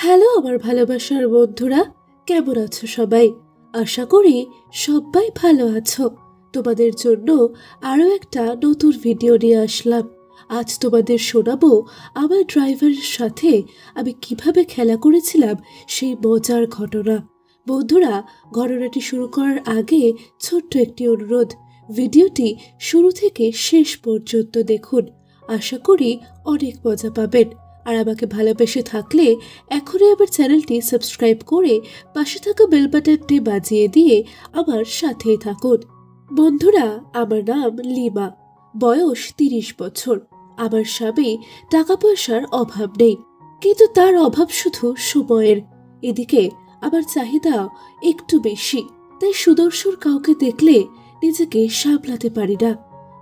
Hello আমার ভালোবাসার বন্ধুরা, কেমন আছো সবাই? আশা করি সবাই ভালো আছো। তোমাদের জন্য আরও একটা নতুন ভিডিও নিয়ে আসলাম। আজ তোমাদের শোনাবো আমার ড্রাইভারের সাথে আমি কিভাবে খেলা করেছিলাম সেই মজার ঘটনা। বন্ধুরা, ঘটনাটি শুরু করার আগে ছোট্ট একটি অনুরোধ, ভিডিওটি শুরু থেকে শেষ পর্যন্ত দেখুন। আশা করি অনেক মজা পাবেন। আর আমাকে ভালোবেসে থাকলে এখনই আমার চ্যানেলটি সাবস্ক্রাইব করে পাশে থাকা বেল বাটনটি বাজিয়ে দিয়ে আমার সাথেই থাকুন। বন্ধুরা, আমার নাম লিমা, বয়স 30 বছর। আমার স্বামী টাকা পয়সার অভাব নেই, কিন্তু তার অভাব শুধু সময়ের। এদিকে আমার চাহিদা একটু বেশি, তাই সুদর্শন কাউকে দেখলে নিজেকে সামলাতে পারি না।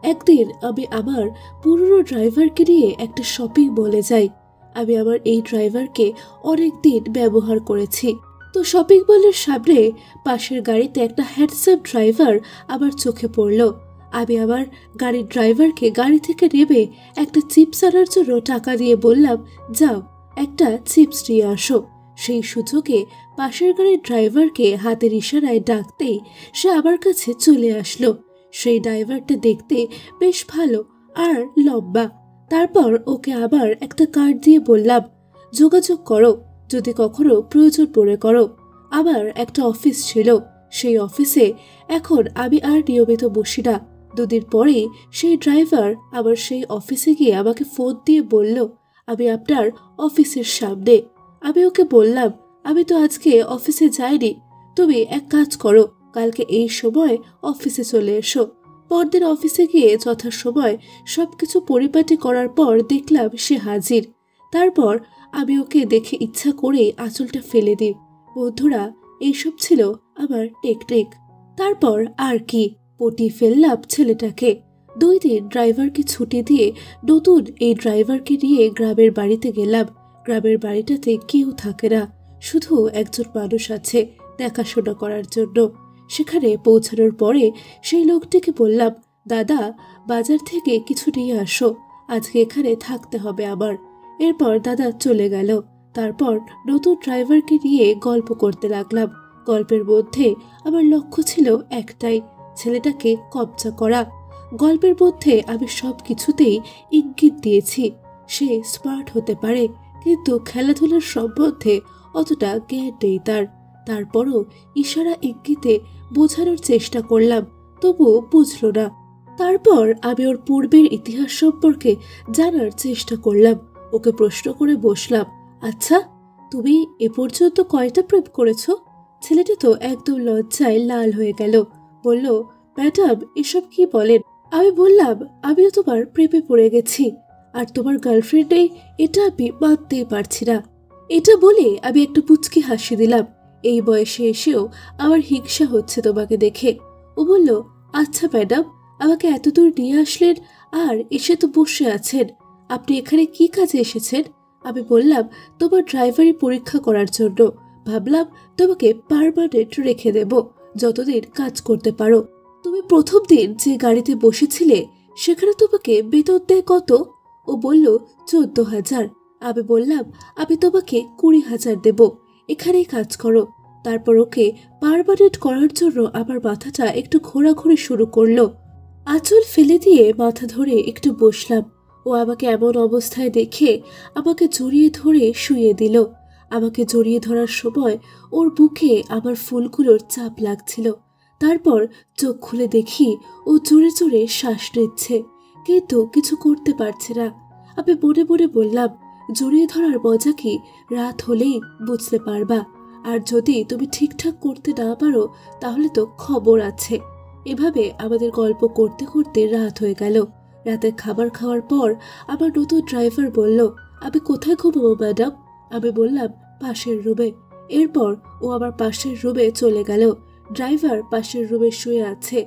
একদিন আমি আমার পুরনো ড্রাইভারকে নিয়ে একটা শপিং মলে যাই। আমি আমার এই ড্রাইভারকে অনেক দিন ব্যবহার করেছি। তো শপিং মলের সামনে পাশের গাড়িতে একটা হ্যান্ডসাম ড্রাইভার আমার চোখে পড়ল। আমি আমার গাড়ির ড্রাইভারকে গাড়ি থেকে নেমে একটা চিপস আনার জন্য টাকা দিয়ে বললাম, যাও একটা চিপস নিয়ে আসো। সেই সুযোগে পাশের গাড়ির ড্রাইভারকে হাতের ইশারায় ডাকতেই সে আমার কাছে চলে আসলো। সেই ড্রাইভারটা দেখতে বেশ ভালো আর লম্বা। তারপর ওকে আবার একটা কার্ড দিয়ে বললাম, যোগাযোগ করো যদি কখনো প্রয়োজন পড়ে করো। আমার একটা অফিস ছিল, সেই অফিসে এখন আমি আর নিয়মিত বসি না। দুদিন পরেই সেই ড্রাইভার আবার সেই অফিসে গিয়ে আমাকে ফোন দিয়ে বলল, আমি আপনার অফিসের সামনে। আমি ওকে বললাম, আমি তো আজকে অফিসে যাইনি, তুমি এক কাজ করো, কালকে এই সময় অফিসে চলে এসো। পরদিন অফিসে গিয়ে যথাসময় সবকিছু পরিপাটি করার পর দেখলাম সে হাজির। তারপর আমি ওকে দেখে ইচ্ছা করে আঁচলটা ফেলে দিই। বন্ধুরা, এইসব ছিল আমার টেকনিক। তারপর আর কি, পটিয়ে ফেললাম ছেলেটাকে। 2 দিন ড্রাইভারকে ছুটি দিয়ে নতুন এই ড্রাইভারকে নিয়ে গ্রামের বাড়িতে গেলাম। গ্রামের বাড়িটাতে কেউ থাকে না, শুধু একজন মানুষ আছে দেখাশোনা করার জন্য। সেখানে পৌঁছানোর পরে সেই লোকটিকে বললাম, দাদা বাজার থেকে কিছু নিয়ে আসো, আজকে এখানে থাকতে হবে আমার। এরপর দাদা চলে গেল। তারপর নতুন ড্রাইভারকে নিয়ে গল্প করতে লাগলাম। গল্পের মধ্যে আমার লক্ষ্য ছিল একটাই, ছেলেটাকে কবজা করা। গল্পের মধ্যে আমি সব কিছুতেই ইঙ্গিত দিয়েছি সে স্মার্ট হতে পারে, কিন্তু খেলাধুলার সম্বন্ধে অতটা জ্ঞান নেই তার। তারপরও ইশারা ইঙ্গিতে বোঝানোর চেষ্টা করলাম, তবুও বুঝল না। তারপর আমি ওর পূর্বের ইতিহাস সম্পর্কে জানার চেষ্টা করলাম। ওকে প্রশ্ন করে বসলাম, আচ্ছা তুমি এ পর্যন্ত কয়টা প্রেম করেছো? ছেলেটা তো একদম লজ্জায় লাল হয়ে গেল। বলল, ম্যাডাম এসব কি বলেন? আমি বললাম, আমিও তোমার প্রেমে পড়ে গেছি, আর তোমার গার্লফ্রেন্ড নেই এটা আমি মানতেই পারছি না। এটা বলে আমি একটা পুচকি হাসি দিলাম। এই বয়সে এসেও আমার হিংসা হচ্ছে তোমাকে দেখে। ও বলল, আচ্ছা ম্যাডাম, আমাকে এত দূর নিয়ে আসলেন আর এসে তো বসে আছেন, আপনি এখানে কি কাজে এসেছেন? আমি বললাম, তোমার ড্রাইভারি পরীক্ষা করার জন্য। ভাবলাম তোমাকে পার্মানেন্ট রেখে দেব, যতদিন কাজ করতে পারো। তুমি প্রথম দিন যে গাড়িতে বসেছিলে সেখানে তোমাকে বেতন দেয় কত? ও বলল, 14,000। আমি বললাম, আমি তোমাকে 20,000 দেব, এখানেই কাজ করো। তারপর ওকে পার্মানেন্ট করার জন্য আমার মাথাটা একটু ঘোরাঘুরি শুরু করলো। আঁচল ফেলে দিয়ে মাথা ধরে একটু বসলাম। ও আমাকে এমন অবস্থায় দেখে আমাকে জড়িয়ে ধরে শুইয়ে দিল। আমাকে জড়িয়ে ধরার সময় ওর বুকে আমার ফুলগুলোর চাপ লাগছিল। তারপর চোখ খুলে দেখি ও জোরে জোরে শ্বাস নিচ্ছে, কিন্তু কিছু করতে পারছে না। আমি মনে মনে বললাম, জড়িয়ে ধরার মজা কি রাত হলেই বুঝতে পারবা, আর যদি তুমি ঠিকঠাক করতে না পারো তাহলে তো খবর আছে। এভাবে আমাদের গল্প করতে করতে রাত হয়ে গেল। রাতের খাবার খাওয়ার পর আমার নতুন ড্রাইভার বলল, আমি কোথায় ঘুমাবো ম্যাডাম? আমি বললাম, পাশের রুমে। এরপর ও আবার পাশের রুমে চলে গেল। ড্রাইভার পাশের রুমে শুয়ে আছে।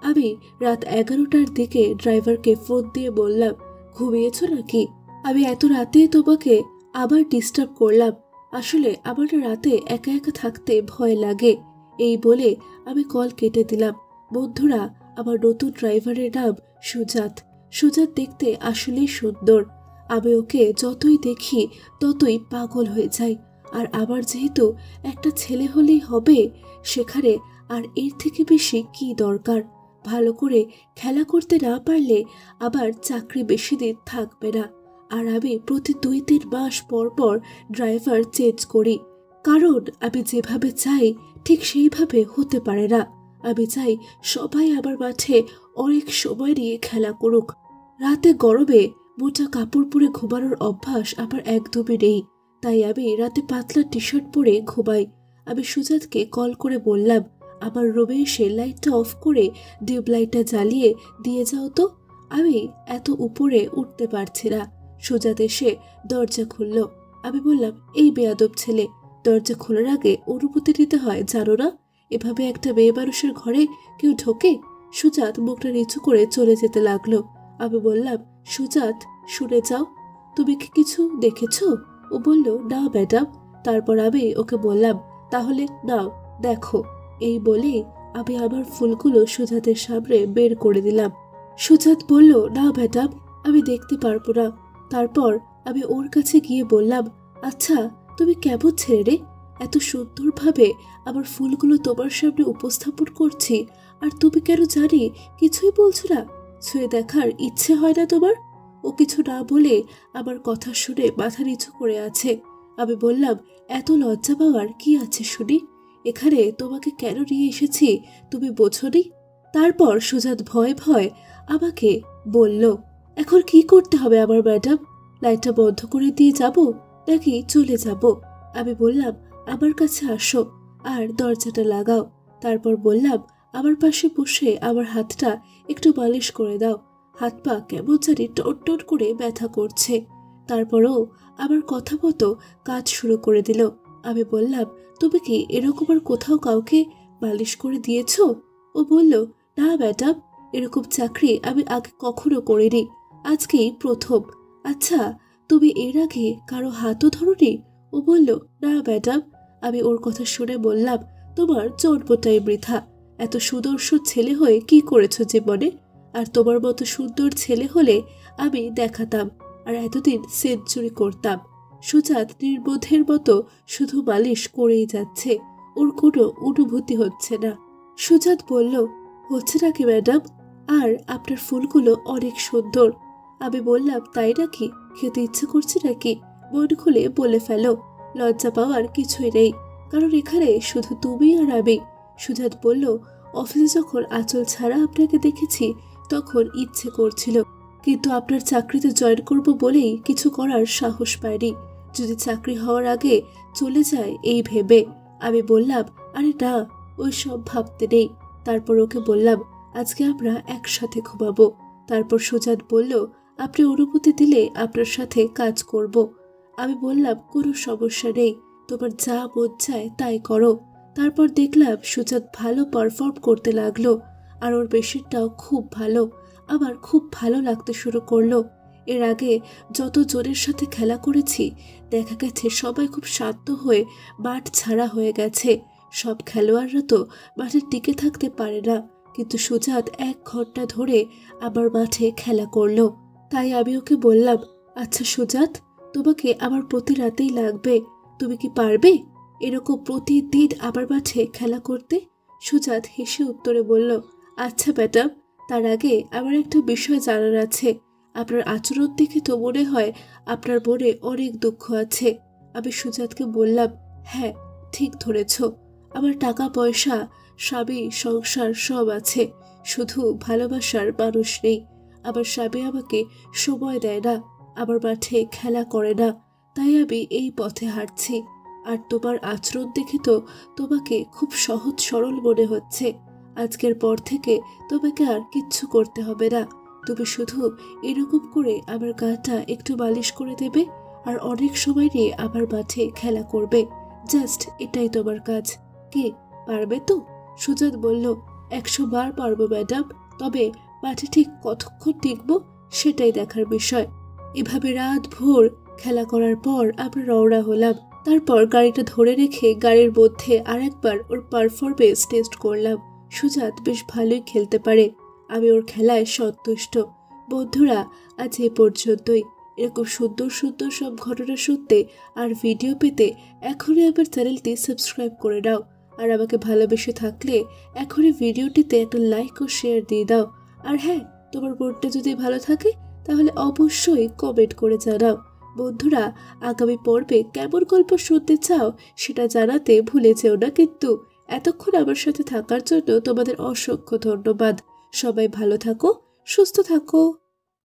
আমি রাত 11টার দিকে ড্রাইভারকে ফোন দিয়ে বললাম, ঘুমিয়েছ নাকি? আমি এত রাতে তোমাকে আবার ডিস্টার্ব করলাম, আসলে আমার রাতে একা একা থাকতে ভয় লাগে। এই বলে আমি কল কেটে দিলাম। বন্ধুরা, আমার নতুন ড্রাইভারের নাম সুজাত। সুজাত দেখতে আসলেই সুন্দর। আমি ওকে যতই দেখি ততই পাগল হয়ে যাই। আর আবার যেহেতু একটা ছেলে হলেই হবে, সেখানে আর এর থেকে বেশি কি দরকার? ভালো করে খেলা করতে না পারলে আবার চাকরি বেশি দিন থাকবে না। আর আমি প্রতি 2-3 মাস পর পর ড্রাইভার চেঞ্জ করি, কারণ আমি যেভাবে চাই ঠিক সেইভাবে হতে পারে না। আমি চাই সবাই আমার মাঠে অনেক সময় নিয়ে খেলা করুক। রাতে গরমে মোটা কাপড় পরে ঘুমানোর অভ্যাস আমার একদমই নেই, তাই আমি রাতে পাতলা টি শার্ট পরে ঘুমাই। আমি সুজাতকে কল করে বললাম, আমার রুমে এসে লাইটটা অফ করে টিউব লাইটটা জ্বালিয়ে দিয়ে যাও তো, আমি এত উপরে উঠতে পারছি না। সুজাত এসে দরজা খুলল। আমি বললাম, এই বেয়াদব ছেলে, দরজা খোলার আগে অনুমতি নিতে হয় জানো না? এভাবে একটা মেয়ে মানুষের ঘরে কেউ ঢোকে? সুজাত মুখটা নিচু করে চলে যেতে লাগলো। আমি বললাম, সুজাত শুনে যাও, তুমি কি কিছু দেখেছ? ও বলল, না ম্যাডাম। তারপর আমি ওকে বললাম, তাহলে নাও দেখো। এই বলে আমি আমার ফুলগুলো সুজাতের সামনে বের করে দিলাম। সুজাত বলল, না ম্যাডাম, আমি দেখতে পারবো না। তারপর আমি ওর কাছে গিয়ে বললাম, আচ্ছা তুমি কেমন ছেলে রে? এত সুন্দরভাবে আমার ফুলগুলো তোমার সামনে উপস্থাপন করছি, আর তুমি কেন জানি কিছুই বলছো না? ছুঁয়ে দেখার ইচ্ছে হয় না তোমার? ও কিছু না বলে আমার কথা শুনে মাথা নিচু করে আছে। আমি বললাম, এত লজ্জা পাওয়ার কি আছে শুনি? এখানে তোমাকে কেন নিয়ে এসেছি তুমি বোঝনি? তারপর সুজাত ভয় ভয় আমাকে বলল, এখন কি করতে হবে আমার ম্যাডাম? লাইটটা বন্ধ করে দিয়ে যাব নাকি চলে যাব? আমি বললাম, আমার কাছে আসো আর দরজাটা লাগাও। তারপর বললাম, আমার পাশে বসে আমার হাতটা একটু মালিশ করে দাও। হাত পা কেমন জানি টনটন করে ব্যথা করছে। তারপরও আমার কথা মতো কাজ শুরু করে দিল। আমি বললাম, তুমি কি এরকম আর কোথাও কাউকে মালিশ করে দিয়েছ? ও বলল, না ম্যাডাম, এরকম চাকরি আমি আগে কখনো করিনি, আজকেই প্রথম। আচ্ছা, তুমি এর আগে কারো হাতও ধরোনি? ও বলল, না ম্যাডাম। আমি ওর কথা শুনে বললাম, তোমার জন্মটাই বৃথা। এত সুদর্শন ছেলে হয়ে কি করেছো জীবনে? আর তোমার মতো সুন্দর ছেলে হলে আমি দেখাতাম, আর এতদিন সেঞ্চুরি করতাম। সুজাত নির্বোধের মতো শুধু মালিশ করেই যাচ্ছে, ওর কোনো অনুভূতি হচ্ছে না। সুজাত বলল, হচ্ছে নাকি ম্যাডাম? আর আপনার ফুলগুলো অনেক সুন্দর। আমি বললাম, তাই নাকি? খেতে ইচ্ছে করছে নাকি? মন খুলে বলে ফেলো, লজ্জা পাওয়ার কিছুই নেই, কারণ এখানে শুধু তুমি আর আমি। সুজাত বলল, অফিসে যখন আঁচল ছাড়া আপনাকে দেখেছি তখন ইচ্ছে করছিল, কিন্তু আপনার চাকরিতে জয়েন করব বলেই কিছু করার সাহস পাইনি, যদি চাকরি হওয়ার আগে চলে যায় এই ভেবে। আমি বললাম, আরে না, ওই সব ভাবতে নেই। তারপর ওকে বললাম, আজকে আমরা একসাথে ঘুমাবো। তারপর সুজাত বলল, আপনি অনুমতি দিলে আপনার সাথে কাজ করব। আমি বললাম, কোনো সমস্যা নেই, তোমার যা মন চায় তাই করো। তারপর দেখলাম সুজাত ভালো পারফর্ম করতে লাগলো, আর ওর মেশিনটাও খুব ভালো। আমার খুব ভালো লাগতে শুরু করলো। এর আগে যত জোরের সাথে খেলা করেছি, দেখা গেছে সবাই খুব শান্ত হয়ে মাঠ ছাড়া হয়ে গেছে। সব খেলোয়াড়রা তো মাঠে টিকে থাকতে পারে না, কিন্তু সুজাত 1 ঘন্টা ধরে আমার মাঠে খেলা করলো। তাই আমি ওকে বললাম, আচ্ছা সুজাত, তোমাকে আমার প্রতি রাতেই লাগবে, তুমি কি পারবে এরকম প্রতিদিন আমার মাঠে খেলা করতে? সুজাত হেসে উত্তরে বলল, আচ্ছা ম্যাডাম, তার আগে আমার একটা বিষয় জানার আছে। আপনার আচরণ দেখে তো মনে হয় আপনার মনে অনেক দুঃখ আছে। আমি সুজাতকে বললাম, হ্যাঁ ঠিক ধরেছ, আমার টাকা পয়সা, স্বামী, সংসার সব আছে, শুধু ভালোবাসার মানুষ নেই। আমার স্বামী আমাকে সময় দেয় না, আমার মাঠে খেলা করে না, তাই আমি এই পথে হাঁটছি। আর তোমার আচরণ দেখে তো তোমাকে খুব সহজ সরল মনে হচ্ছে। আজকের পর থেকে তোমাকে আর কিচ্ছু করতে হবে না, তুমি শুধু এরকম করে আমার গাটা একটু মালিশ করে দেবে আর অনেক সময় নিয়ে আমার মাঠে খেলা করবে। জাস্ট এটাই তোমার কাজ। কি পারবে তো? সুজাত বলল, 100 বার পারবো ম্যাডাম, তবে মাঠে ঠিক কতক্ষণ টিকবো সেটাই দেখার বিষয়। এভাবে রাত ভোর খেলা করার পর আমরা রওনা হলাম। তারপর গাড়িটা ধরে রেখে গাড়ির মধ্যে আরেকবার ওর পারফরমেন্স টেস্ট করলাম। সুজাত বেশ ভালোই খেলতে পারে, আমি ওর খেলায় সন্তুষ্ট। বন্ধুরা, আজ এ পর্যন্তই। এরকম সুন্দর সুন্দর সব ঘটনা শুনতে আর ভিডিও পেতে এখনই আমার চ্যানেলটি সাবস্ক্রাইব করে নাও। আর আমাকে ভালোবেসে থাকলে এখনই ভিডিওটিতে একটা লাইক ও শেয়ার দিয়ে দাও। আর হ্যাঁ, তোমার মনটা যদি ভালো থাকে তাহলে অবশ্যই কমেন্ট করে জানাও। বন্ধুরা, আগামী পর্বে কেমন গল্প শুনতে চাও সেটা জানাতে ভুলে যেও না কিন্তু। এতক্ষণ আমার সাথে থাকার জন্য তোমাদের অসংখ্য ধন্যবাদ। সবাই ভালো থাকো, সুস্থ থাকো।